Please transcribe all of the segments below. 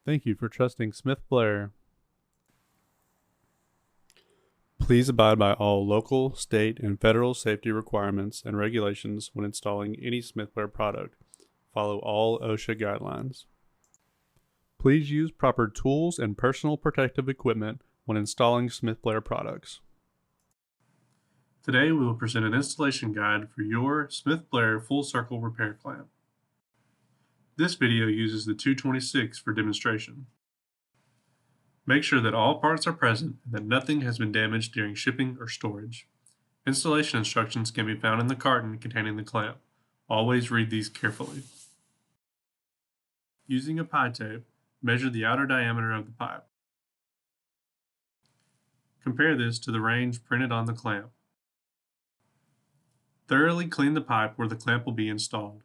Thank you for trusting Smith-Blair. Please abide by all local, state, and federal safety requirements and regulations when installing any Smith-Blair product. Follow all OSHA guidelines. Please use proper tools and personal protective equipment when installing Smith-Blair products. Today we will present an installation guide for your Smith-Blair full circle repair clamp. This video uses the 226 for demonstration. Make sure that all parts are present and that nothing has been damaged during shipping or storage. Installation instructions can be found in the carton containing the clamp. Always read these carefully. Using a pie tape, measure the outer diameter of the pipe. Compare this to the range printed on the clamp. Thoroughly clean the pipe where the clamp will be installed.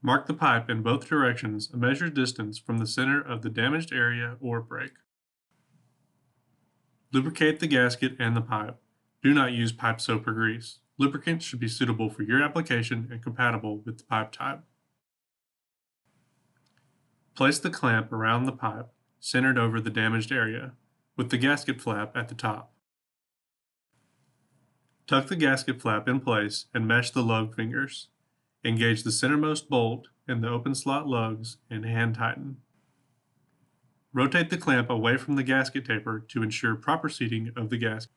Mark the pipe in both directions a measured distance from the center of the damaged area or break. Lubricate the gasket and the pipe. Do not use pipe soap or grease. Lubricant should be suitable for your application and compatible with the pipe type. Place the clamp around the pipe, centered over the damaged area, with the gasket flap at the top. Tuck the gasket flap in place and mesh the lug fingers. Engage the centermost bolt in the open slot lugs and hand tighten. Rotate the clamp away from the gasket taper to ensure proper seating of the gasket.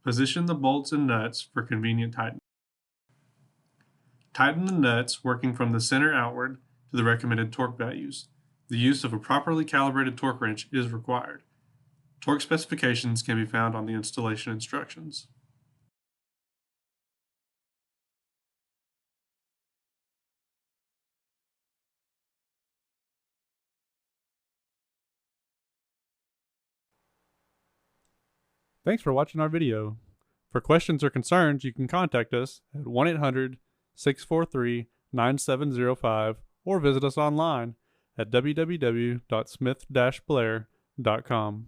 Position the bolts and nuts for convenient tightening. Tighten the nuts working from the center outward to the recommended torque values. The use of a properly calibrated torque wrench is required. Torque specifications can be found on the installation instructions. Thanks for watching our video. For questions or concerns, you can contact us at 1-800-643-9705 or visit us online at www.smith-blair.com.